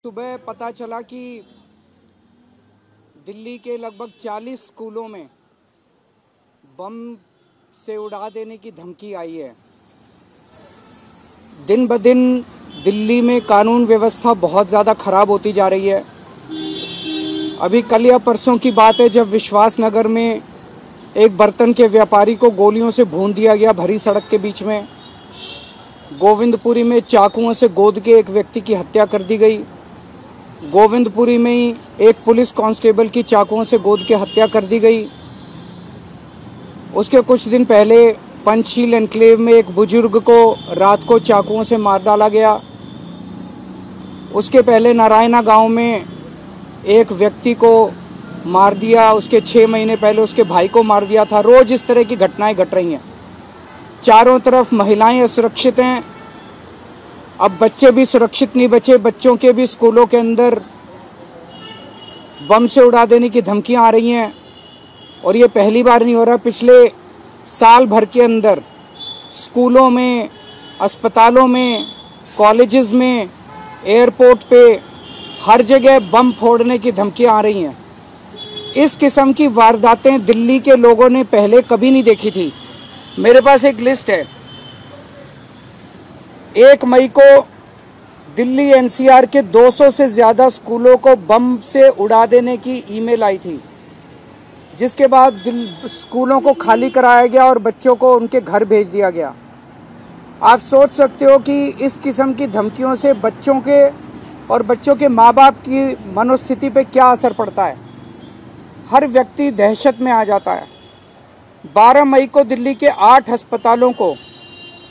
सुबह पता चला कि दिल्ली के लगभग 40 स्कूलों में बम से उड़ा देने की धमकी आई है। दिन ब दिन दिल्ली में कानून व्यवस्था बहुत ज़्यादा खराब होती जा रही है। अभी कल या परसों की बात है जब विश्वास नगर में एक बर्तन के व्यापारी को गोलियों से भून दिया गया भरी सड़क के बीच में। गोविंदपुरी में चाकुओं से गोद के एक व्यक्ति की हत्या कर दी गई। गोविंदपुरी में ही एक पुलिस कांस्टेबल की चाकुओं से गोद के हत्या कर दी गई। उसके कुछ दिन पहले पंचशील एनक्लेव में एक बुजुर्ग को रात को चाकुओं से मार डाला गया। उसके पहले नारायणा गांव में एक व्यक्ति को मार दिया। उसके 6 महीने पहले उसके भाई को मार दिया था। रोज इस तरह की घटनाएं घट रही हैं। चारों तरफ महिलाएं असुरक्षित हैं। अब बच्चे भी सुरक्षित नहीं बचे। बच्चों के भी स्कूलों के अंदर बम से उड़ा देने की धमकियां आ रही हैं। और ये पहली बार नहीं हो रहा। पिछले साल भर के अंदर स्कूलों में, अस्पतालों में, कॉलेजेस में, एयरपोर्ट पे हर जगह बम फोड़ने की धमकियां आ रही हैं। इस किस्म की वारदातें दिल्ली के लोगों ने पहले कभी नहीं देखी थी। मेरे पास एक लिस्ट है। 1 मई को दिल्ली एनसीआर के 200 से ज्यादा स्कूलों को बम से उड़ा देने की ईमेल आई थी, जिसके बाद स्कूलों को खाली कराया गया और बच्चों को उनके घर भेज दिया गया। आप सोच सकते हो कि इस किस्म की धमकियों से बच्चों के और बच्चों के माँ बाप की मनोस्थिति पे क्या असर पड़ता है। हर व्यक्ति दहशत में आ जाता है। 12 मई को दिल्ली के 8 अस्पतालों को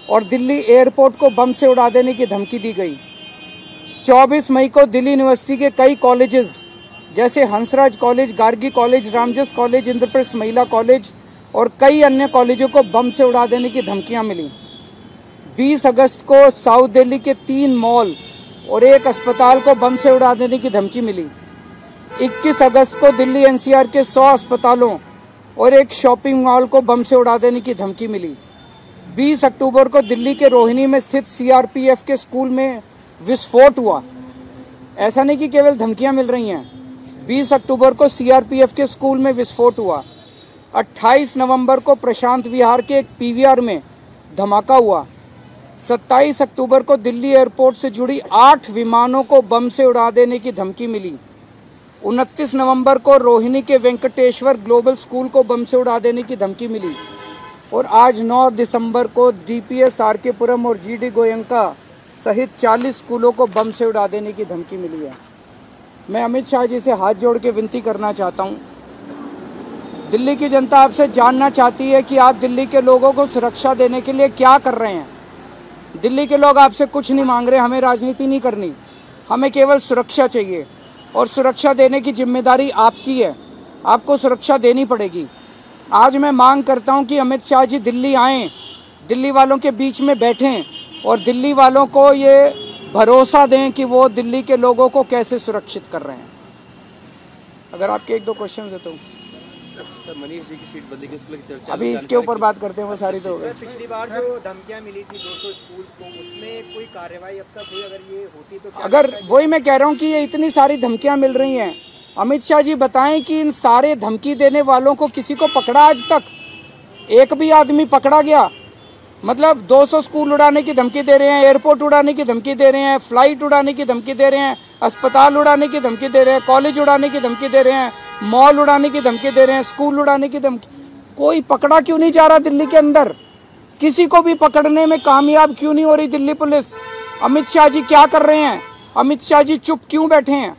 और दिल्ली एयरपोर्ट को बम से उड़ा देने की धमकी दी गई। 24 मई को दिल्ली यूनिवर्सिटी के कई कॉलेजेस जैसे Hansraj college, Gargi college, Ramjas college, Indraprastha महिला कॉलेज और कई अन्य कॉलेजों को बम से उड़ा देने की धमकियां मिली। 20 अगस्त को साउथ दिल्ली के 3 मॉल और एक अस्पताल को बम से उड़ा देने की धमकी मिली। 21 अगस्त को दिल्ली एनसीआर के 100 अस्पतालों और एक शॉपिंग मॉल को बम से उड़ा देने की धमकी मिली। 20 अक्टूबर को दिल्ली के रोहिणी में स्थित सीआरपीएफ के स्कूल में विस्फोट हुआ। ऐसा नहीं कि केवल धमकियां मिल रही हैं। 20 अक्टूबर को सीआरपीएफ के स्कूल में विस्फोट हुआ। 28 नवंबर को प्रशांत विहार के एक पीवीआर में धमाका हुआ। 27 अक्टूबर को दिल्ली एयरपोर्ट से जुड़ी 8 विमानों को बम से उड़ा देने की धमकी मिली। 29 नवंबर को रोहिणी के वेंकटेश्वर ग्लोबल स्कूल को बम से उड़ा देने की धमकी मिली। और आज 9 दिसंबर को डीपीएस आरकेपुरम और जीडी गोयंका सहित 40 स्कूलों को बम से उड़ा देने की धमकी मिली है। मैं अमित शाह जी से हाथ जोड़ के विनती करना चाहता हूं। दिल्ली की जनता आपसे जानना चाहती है कि आप दिल्ली के लोगों को सुरक्षा देने के लिए क्या कर रहे हैं। दिल्ली के लोग आपसे कुछ नहीं मांग रहे। हमें राजनीति नहीं करनी, हमें केवल सुरक्षा चाहिए। और सुरक्षा देने की जिम्मेदारी आपकी है। आपको सुरक्षा देनी पड़ेगी। आज मैं मांग करता हूं कि अमित शाह जी दिल्ली आएं, दिल्ली वालों के बीच में बैठें और दिल्ली वालों को ये भरोसा दें कि वो दिल्ली के लोगों को कैसे सुरक्षित कर रहे हैं। अगर आपके 1-2 क्वेश्चन है तो सर, मनीष जी की सीट बदली की चर्चा अभी इसके ऊपर बात करते हैं। वो सारी तो सर, पिछली बार जो धमकियां मिली थी 200 स्कूल्स को, उसमें कोई कार्रवाई अब तक हुई? अगर ये होती तो क्या? अगर वही मैं कह रहा हूं कि ये इतनी सारी धमकियां मिल रही हैं, अमित शाह जी बताएं कि इन सारे धमकी देने वालों को किसी को पकड़ा? आज तक एक भी आदमी पकड़ा गया? मतलब 200 स्कूल उड़ाने की धमकी दे रहे हैं, एयरपोर्ट उड़ाने की धमकी दे रहे हैं, फ्लाइट उड़ाने की धमकी दे रहे हैं, अस्पताल उड़ाने की धमकी दे रहे हैं, कॉलेज उड़ाने की धमकी दे रहे हैं, मॉल उड़ाने की धमकी दे रहे हैं, स्कूल उड़ाने की धमकी। कोई पकड़ा क्यों नहीं जा रहा दिल्ली के अंदर? किसी को भी पकड़ने में कामयाब क्यों नहीं हो रही दिल्ली पुलिस? अमित शाह जी क्या कर रहे हैं? अमित शाह जी चुप क्यों बैठे हैं?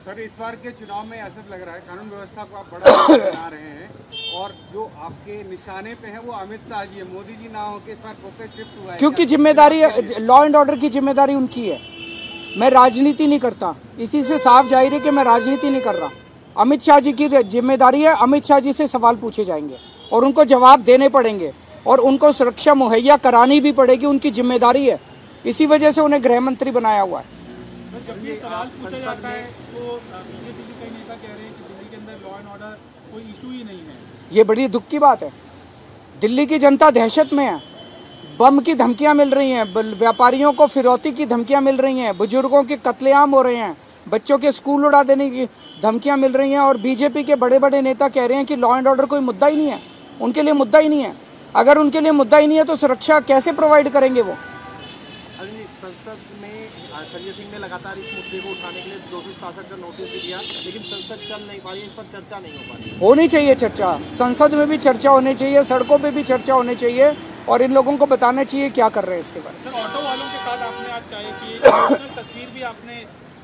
सर, इस बार के चुनाव में ऐसा लग रहा है कानून व्यवस्था को आप बड़ा बना रहे हैं और जो आपके निशाने पे है वो अमित शाह जी है। मोदी जी ना हो के इस बार फोकस शिफ्ट हुआ है। क्योंकि जिम्मेदारी, लॉ एंड ऑर्डर की जिम्मेदारी उनकी है। मैं राजनीति नहीं करता। इसी से साफ जाहिर है कि मैं राजनीति नहीं कर रहा। अमित शाह जी की जिम्मेदारी है। अमित शाह जी से सवाल पूछे जाएंगे और उनको जवाब देने पड़ेंगे और उनको सुरक्षा मुहैया करानी भी पड़ेगी। उनकी जिम्मेदारी है। इसी वजह से उन्हें गृह मंत्री बनाया हुआ है। जब ये सवाल पूछा जाता है तो बीजेपी के कई नेता कह रहे हैं कि दिल्ली के अंदर लॉ एंड ऑर्डर कोई इशू ही नहीं है। ये बड़ी दुख की बात है। दिल्ली की जनता दहशत में है। बम की धमकियां मिल रही हैं, व्यापारियों को फिरौती की धमकियां मिल रही हैं, बुजुर्गों के कत्लेआम हो रहे हैं, बच्चों के स्कूल उड़ा देने की धमकियां मिल रही हैं। और बीजेपी के बड़े बड़े नेता कह रहे हैं कि लॉ एंड ऑर्डर कोई मुद्दा ही नहीं है, उनके लिए मुद्दा ही नहीं है। अगर उनके लिए मुद्दा ही नहीं है तो सुरक्षा कैसे प्रोवाइड करेंगे वो? संसद में संजय सिंह ने लगातार इस मुद्दे को उठाने के लिए 267 का नोटिस भी दिया, लेकिन संसद चल नहीं पा रही, इस पर चर्चा नहीं हो पा रही। होनी चाहिए चर्चा, संसद में भी चर्चा होनी चाहिए, सड़कों पे भी चर्चा होनी चाहिए और इन लोगों को बताना चाहिए क्या कर रहे हैं इसके बारे में। सर, ऑटो वालों के साथ आपने आज चाय की, तस्वीर भी आपने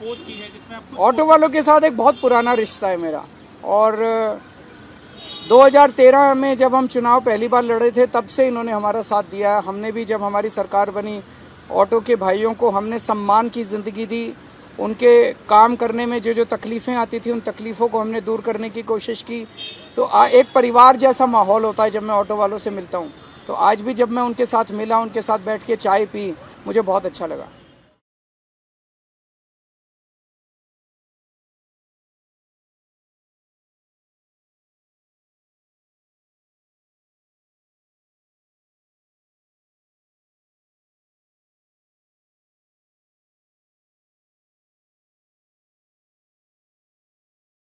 पोस्ट की है जिसमें आप ऑटो वालों के साथ एक बहुत पुराना रिश्ता है मेरा, और 2013 में जब हम चुनाव पहली बार लड़े थे तब से इन्होंने हमारा साथ दिया है। हमने भी जब हमारी सरकार बनी, ऑटो के भाइयों को हमने सम्मान की ज़िंदगी दी, उनके काम करने में जो जो तकलीफ़ें आती थी उन तकलीफ़ों को हमने दूर करने की कोशिश की। तो एक परिवार जैसा माहौल होता है जब मैं ऑटो वालों से मिलता हूँ। तो आज भी जब मैं उनके साथ मिला, उनके साथ बैठ के चाय पी, मुझे बहुत अच्छा लगा।